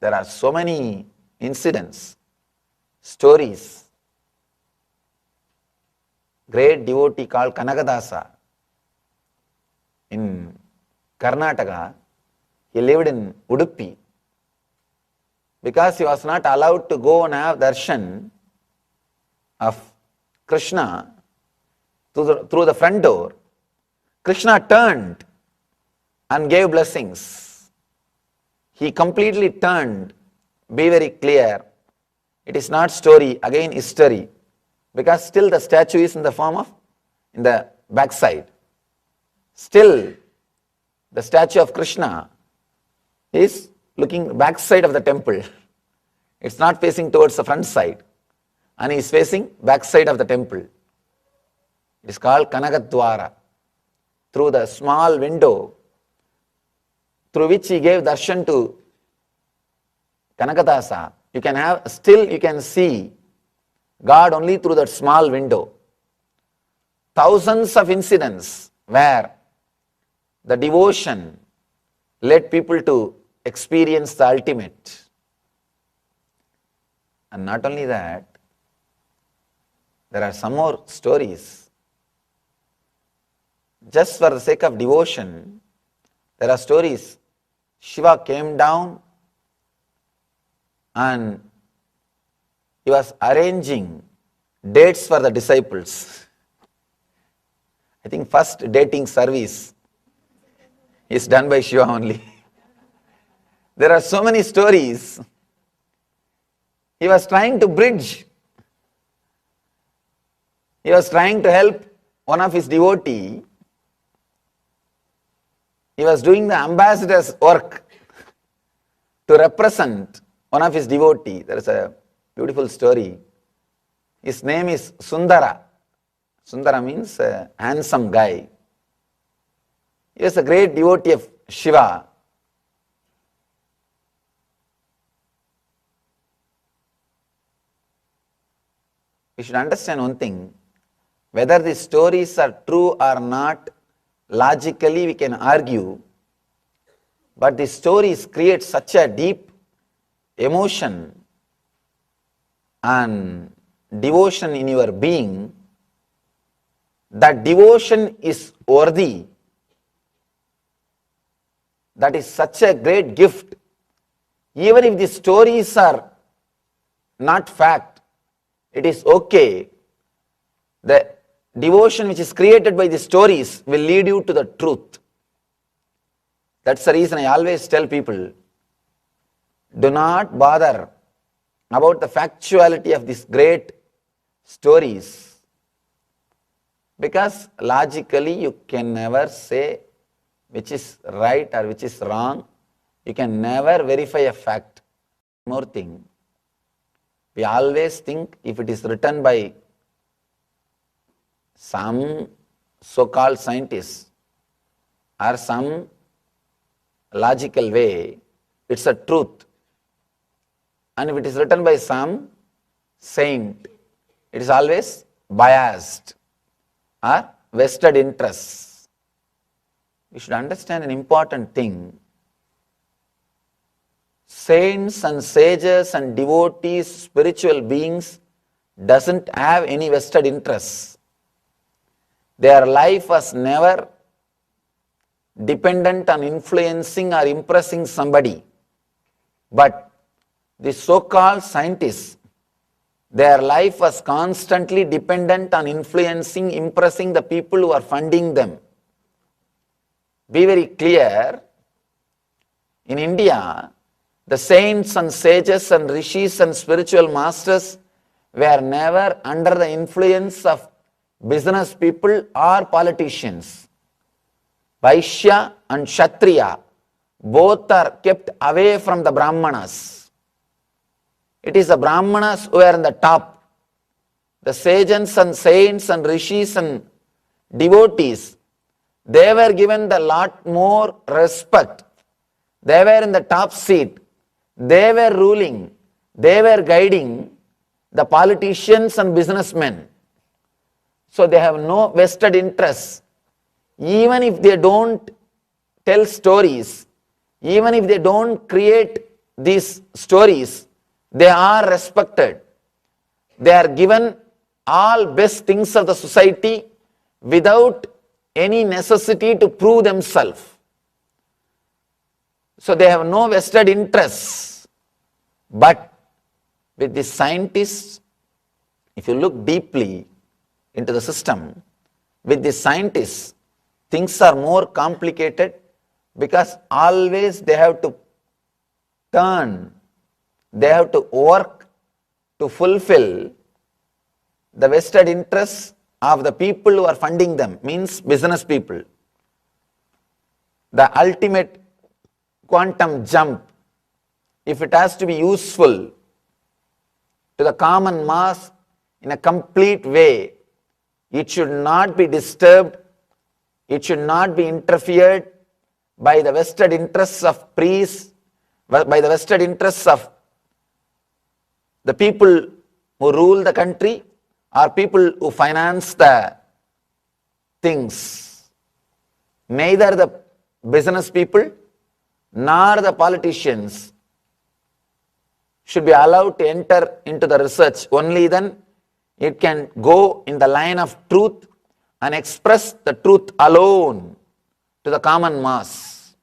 There are so many incidents, stories. Great devotee called Kanagadasa in Karnataka, he lived in Udupi. Because he was not allowed to go and have darshan of Krishna through the front door, Krishna turned and gave blessings. He completely turned. Be very clear. It is not story, again history. Because still the statue is in the backside. Still, the statue of Krishna is looking backside of the temple. It's not facing towards the front side. And he is facing backside of the temple. It is called Kanagadwara. Through the small window through which he gave darshan to Kanagadasa, you can see God only through that small window. Thousands of incidents where the devotion led people to experience the ultimate. And not only that, there are some more stories. Just for the sake of devotion, there are stories. Shiva came down and he was arranging dates for the disciples. I think first dating service is done by Shiva only. There are so many stories. He was trying to bridge. He was trying to help one of his devotee. He was doing the ambassador's work to represent one of his devotee. There is a beautiful story. His name is Sundara. Sundara means a handsome guy. He is a great devotee of Shiva. We should understand one thing. Whether the stories are true or not, logically we can argue. But the stories create such a deep emotion and devotion in your being that devotion is worthy. That is such a great gift. Even if the stories are not fact, it is okay. The devotion which is created by the stories will lead you to the truth. That's the reason I always tell people, do not bother about the factuality of these great stories, because logically you can never say which is right or which is wrong. You can never verify a fact. One more thing, we always think if it is written by some so-called scientist or some logical way, it's a truth. And if it is written by some saint, it is always biased or vested interests. We should understand an important thing. Saints and sages and devotees, spiritual beings, doesn't have any vested interests. Their life was never dependent on influencing or impressing somebody. But the so-called scientists, their life was constantly dependent on influencing, impressing the people who are funding them. Be very clear, in India, the saints and sages and rishis and spiritual masters were never under the influence of business people or politicians. Vaishya and Kshatriya both are kept away from the Brahmanas. It is the Brahmanas who are in the top. The sages and saints and rishis and devotees, they were given a lot more respect. They were in the top seat. They were ruling. They were guiding the politicians and businessmen. So they have no vested interests. Even if they don't tell stories, even if they don't create these stories, they are respected. They are given all best things of the society without any necessity to prove themselves. So they have no vested interests. But with the scientists, if you look deeply into the system, with the scientists, things are more complicated because always they have to they have to work to fulfill the vested interests of the people who are funding them, means business people. The ultimate quantum jump, if it has to be useful to the common mass in a complete way, it should not be disturbed, it should not be interfered by the vested interests of priests, by the vested interests of the people who rule the country or people who finance the things. Neither the business people nor the politicians should be allowed to enter into the research. Only then it can go in the line of truth and express the truth alone to the common mass.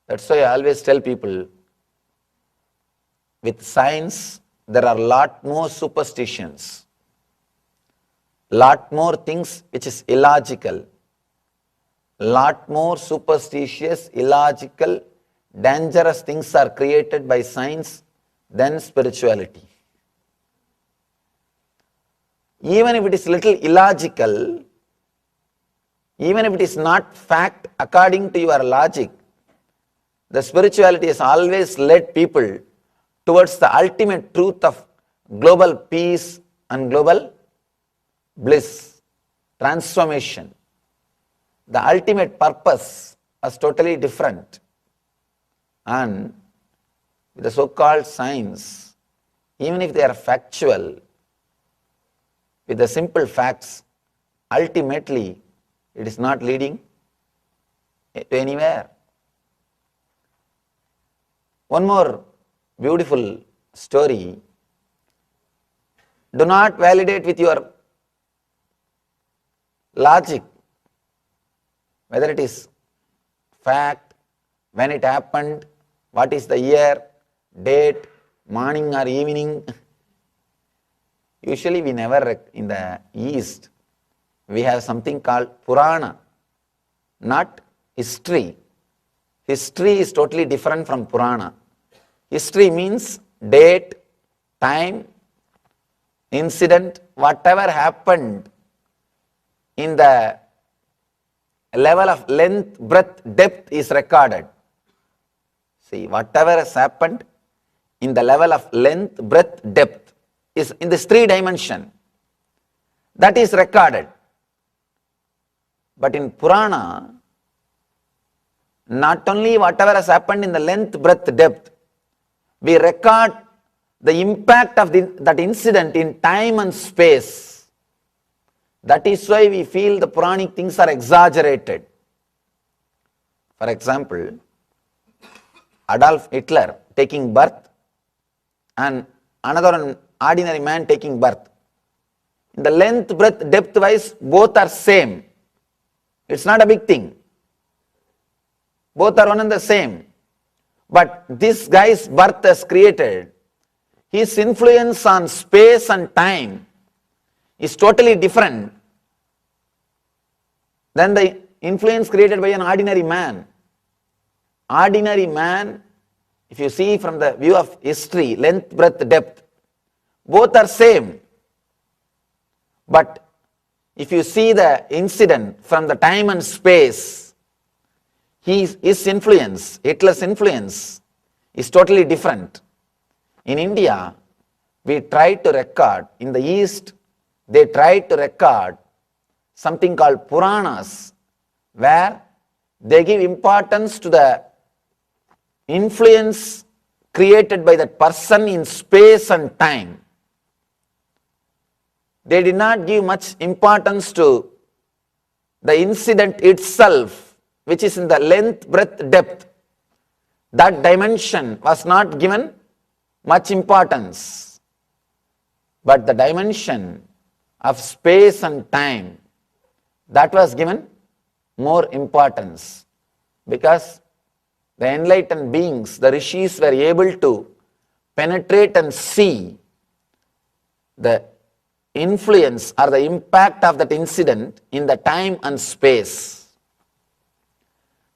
That's why I always tell people, with science, there are a lot more superstitions, lot more things which is illogical, lot more superstitious, illogical, dangerous things are created by science than spirituality. Even if it is little illogical, even if it is not fact according to your logic, the spirituality has always led people towards the ultimate truth of global peace and global bliss, transformation. The ultimate purpose is totally different. And with the so-called science, even if they are factual, with the simple facts, ultimately it is not leading to anywhere. One more beautiful story. Do not validate with your logic whether it is fact, when it happened, what is the year, date, morning or evening. Usually we never, in the East, we have something called Purana, not history. History is totally different from Purana. History means date, time, incident, whatever happened in the level of length, breadth, depth is recorded. See, whatever has happened in the level of length, breadth, depth is in this 3 dimension. That is recorded. But in Purana, not only whatever has happened in the length, breadth, depth, we record the impact of that incident in time and space. That is why we feel the Puranic things are exaggerated. For example, Adolf Hitler taking birth and another ordinary man taking birth. In the length, breadth, depth wise, both are same. It's not a big thing. Both are one and the same. But this guy's birth has created, his influence on space and time is totally different than the influence created by an ordinary man. Ordinary man, if you see from the view of history, length, breadth, depth, both are same. But if you see the incident from the time and space, his influence, Hitler's influence, is totally different. In India, we try to record, in the East, they try to record something called Puranas, where they give importance to the influence created by that person in space and time. They did not give much importance to the incident itself, which is in the length, breadth, depth. that dimension was not given much importance. But the dimension of space and time, that was given more importance, because the enlightened beings, the rishis, were able to penetrate and see the influence or the impact of that incident in the time and space.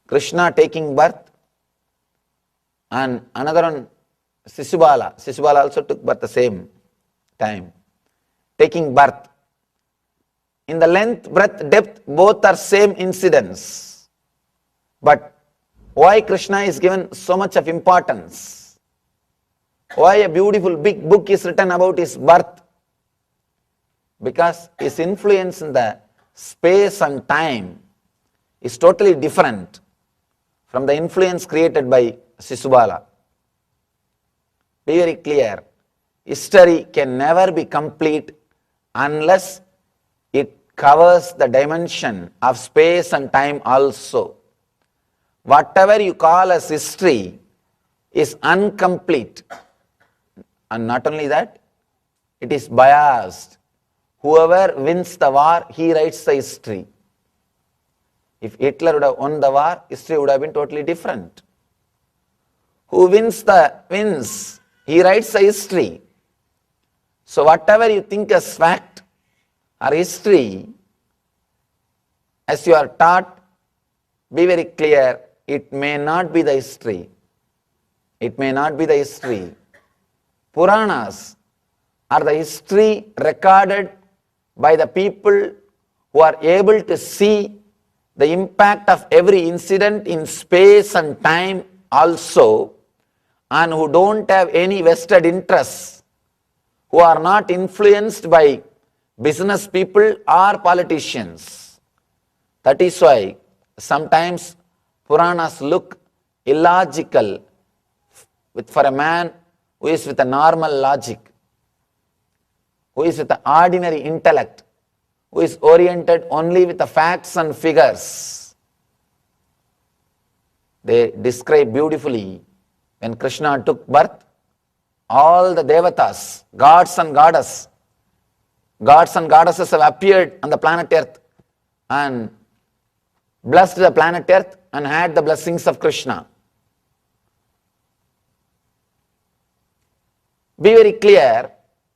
Krishna taking birth, and another one, Sisubala. Sisubala also took birth the same time. Taking birth. In the length, breadth, depth, both are same incidents. But why Krishna is given so much of importance? Why a beautiful big book is written about his birth? Because his influence in the space and time is totally different from the influence created by Sisubala. Be very clear. History can never be complete unless it covers the dimension of space and time also. Whatever you call as history is incomplete. And not only that, it is biased. Whoever wins the war, he writes the history. If Hitler would have won the war, history would have been totally different. Who wins, he writes the history. So whatever you think as fact or history, as you are taught, be very clear, it may not be the history. It may not be the history. Puranas are the history recorded by the people who are able to see the impact of every incident in space and time also, and who don't have any vested interests, who are not influenced by business people or politicians. That is why sometimes Puranas look illogical for a man who is with a normal logic, who is with an ordinary intellect, who is oriented only with the facts and figures. They describe beautifully when Krishna took birth, all the devatas, gods and goddesses have appeared on the planet Earth and blessed the planet Earth and had the blessings of Krishna. Be very clear.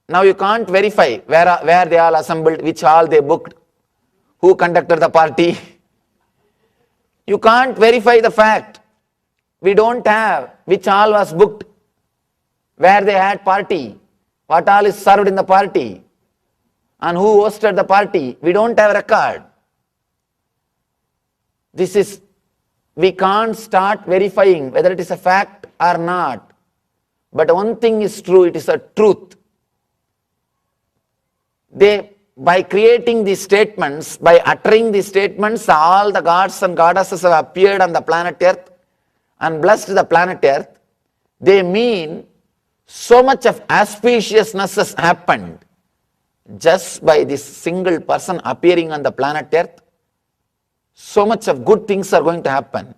Now you can't verify where they all assembled, which hall they booked, who conducted the party. You can't verify the fact. We don't have which hall was booked, where they had party, what all is served in the party, and who hosted the party. We don't have a record. We can't start verifying whether it is a fact or not. But one thing is true, it is a truth. By creating these statements, by uttering these statements, all the gods and goddesses have appeared on the planet Earth and blessed the planet Earth. They mean so much of auspiciousness has happened just by this single person appearing on the planet Earth. So much of good things are going to happen.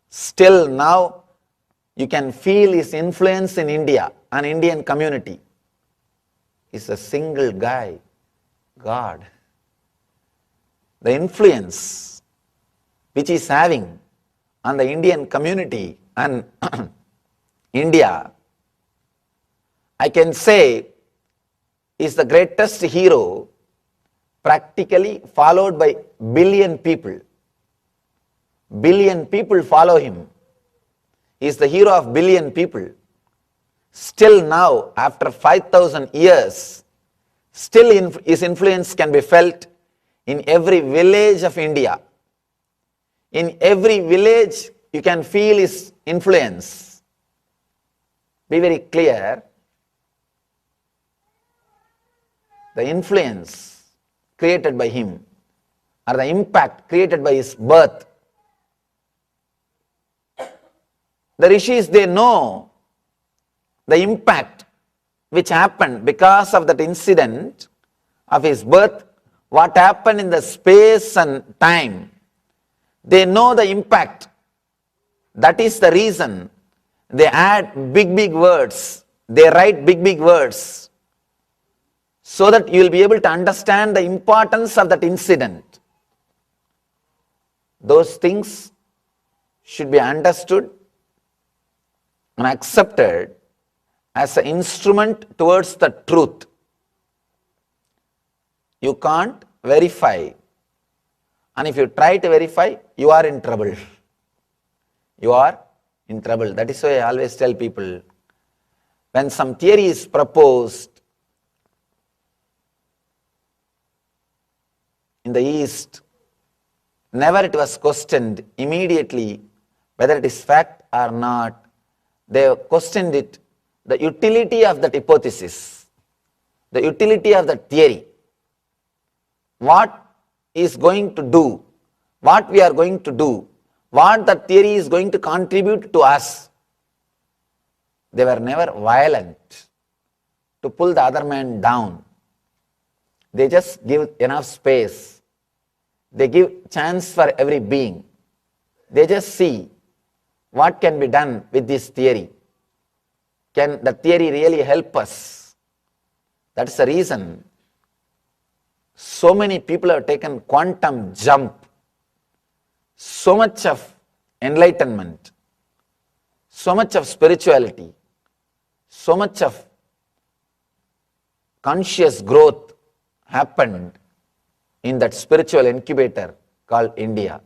Still now, you can feel his influence in India, an Indian community. He's a single guy, God. The influence which he's having on the Indian community and India, I can say, is the greatest hero, practically followed by billion people. Billion people follow him. He is the hero of billion people. Still now, after 5,000 years, still his influence can be felt in every village of India. In every village, you can feel his influence. Be very clear. The influence created by him, or the impact created by his birth. The rishis, they know the impact which happened because of that incident of his birth, what happened in the space and time. They know the impact. That is the reason they add big words. They write big words so that you will be able to understand the importance of that incident. Those things should be understood and accepted as an instrument towards the truth. You can't verify. And if you try to verify, you are in trouble. You are in trouble. That is why I always tell people, when some theory is proposed in the East, never it was questioned immediately whether it is fact or not. They questioned it, the utility of that hypothesis, the utility of that theory. What is going to do, what we are going to do, what the theory is going to contribute to us. They were never violent to pull the other man down. They just give enough space. They give chance for every being. They just see what can be done with this theory. Can the theory really help us? That's the reason so many people have taken quantum jump. So much of enlightenment, so much of spirituality, so much of conscious growth happened in that spiritual incubator called India.